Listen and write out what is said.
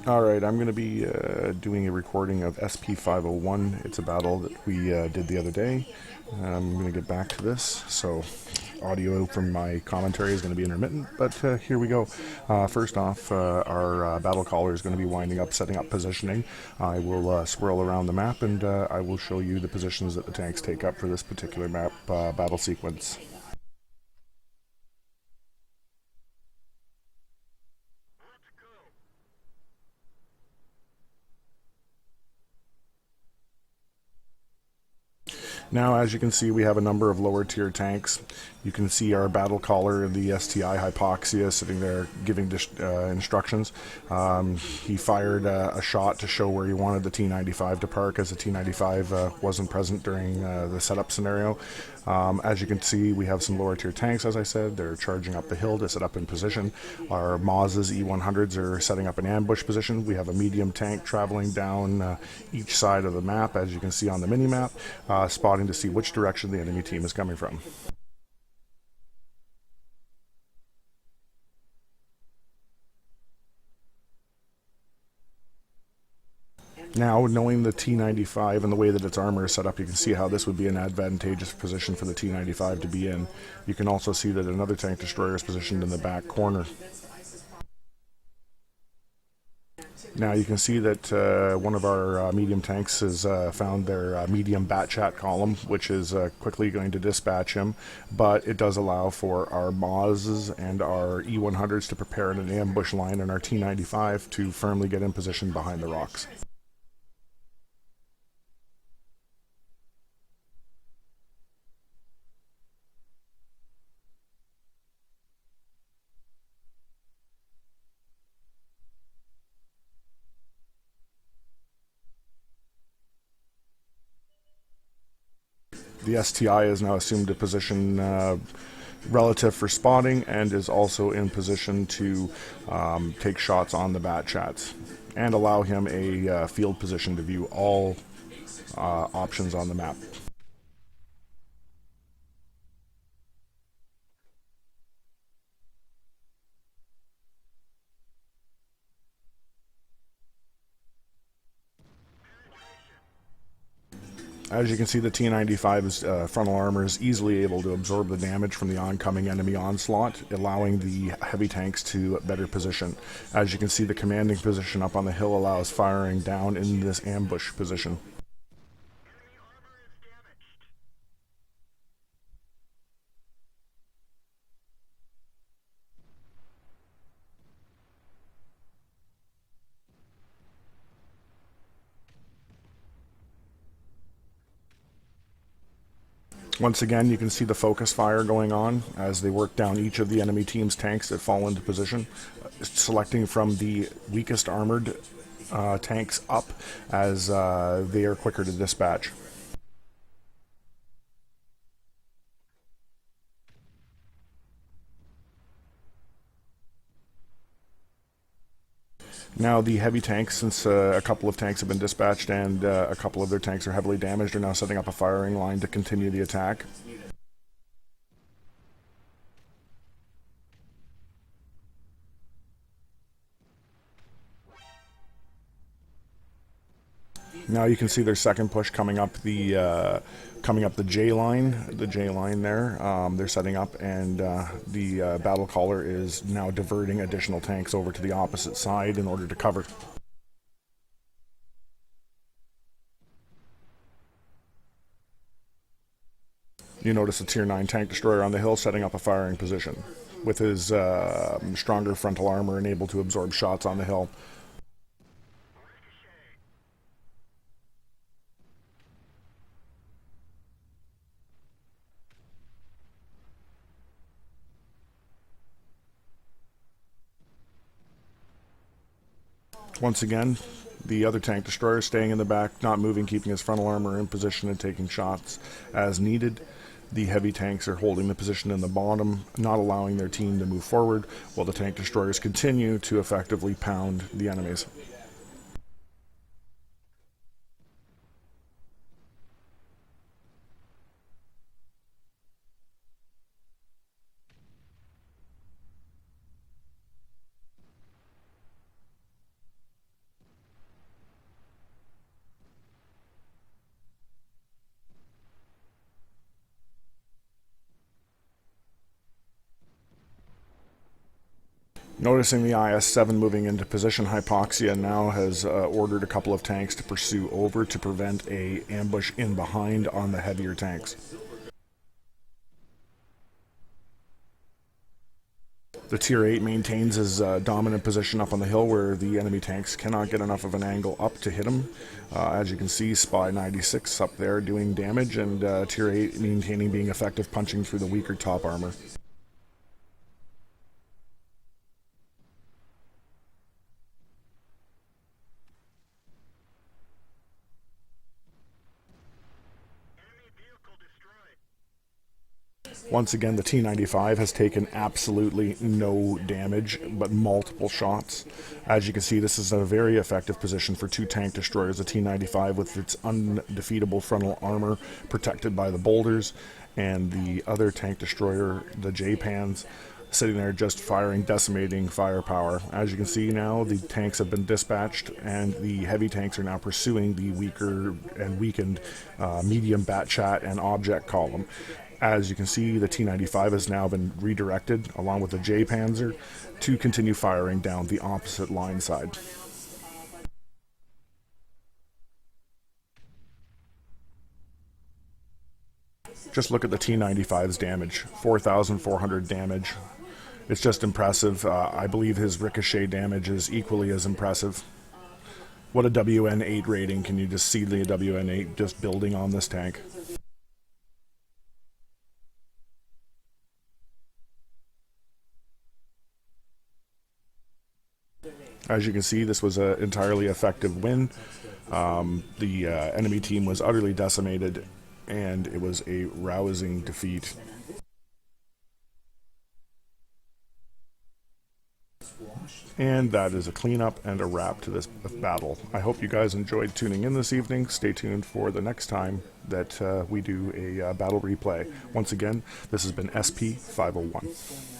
Alright, I'm going to be doing a recording of SP501. It's a battle that we did the other day. I'm going to get back to this, so audio from my commentary is going to be intermittent, but here we go. First off, our battle caller is going to be winding up, setting up positioning. I will swirl around the map and I will show you the positions that the tanks take up for this particular map battle sequence. Now, as you can see, we have a number of lower tier tanks. You can see our battle caller, the STI Hypoxia, sitting there giving instructions. He fired a shot to show where he wanted the T-95 to park, as the T-95 wasn't present during the setup scenario. As you can see, we have some lower tier tanks, as I said. They're charging up the hill to set up in position. Our Maz's E100s are setting up an ambush position. We have a medium tank traveling down each side of the map, as you can see on the mini-map, spotting to see which direction the enemy team is coming from. Now, knowing the T-95 and the way that its armor is set up, you can see how this would be an advantageous position for the T-95 to be in. You can also see that another tank destroyer is positioned in the back corner. Now you can see that one of our medium tanks has found their medium bat chat column, which is quickly going to dispatch him, but it does allow for our Maz's and our E100s to prepare an ambush line and our T-95 to firmly get in position behind the rocks. The STI is now assumed a position relative for spotting and is also in position to take shots on the bat chats and allow him a field position to view all options on the map. As you can see, the T-95's frontal armor is easily able to absorb the damage from the oncoming enemy onslaught, allowing the heavy tanks to better position. As you can see, the commanding position up on the hill allows firing down in this ambush position. Once again, you can see the focus fire going on as they work down each of the enemy team's tanks that fall into position, selecting from the weakest armored tanks up as they are quicker to dispatch. Now the heavy tanks, since a couple of tanks have been dispatched and a couple of their tanks are heavily damaged, are now setting up a firing line to continue the attack. Now you can see their second push coming up the J line, there. They're setting up, and the battle caller is now diverting additional tanks over to the opposite side in order to cover. You notice a tier 9 tank destroyer on the hill setting up a firing position with his stronger frontal armor and able to absorb shots on the hill. Once again, the other tank destroyer staying in the back, not moving, keeping his frontal armor in position and taking shots as needed. The heavy tanks are holding the position in the bottom, not allowing their team to move forward, while the tank destroyers continue to effectively pound the enemies. Noticing the IS-7 moving into position, Hypoxia now has ordered a couple of tanks to pursue over to prevent a ambush in behind on the heavier tanks. The Tier 8 maintains his dominant position up on the hill where the enemy tanks cannot get enough of an angle up to hit him. As you can see, Spy 96 up there doing damage, and Tier 8 maintaining being effective, punching through the weaker top armor. Once again, the T-95 has taken absolutely no damage, but multiple shots. As you can see, this is a very effective position for two tank destroyers. The T-95 with its undefeatable frontal armor protected by the boulders, and the other tank destroyer, the J-Pans, sitting there just firing, decimating firepower. As you can see now, the tanks have been dispatched, and the heavy tanks are now pursuing the weaker and weakened medium bat chat and object column. As you can see, the T-95 has now been redirected, along with the J-Panzer, to continue firing down the opposite line side. Just look at the T-95's damage, 4,400 damage. It's just impressive. I believe his ricochet damage is equally as impressive. What a WN8 rating. Can you just see the WN8 just building on this tank? As you can see, this was an entirely effective win. The enemy team was utterly decimated, and it was a rousing defeat. And that is a cleanup and a wrap to this battle. I hope you guys enjoyed tuning in this evening. Stay tuned for the next time that we do a battle replay. Once again, this has been SP501.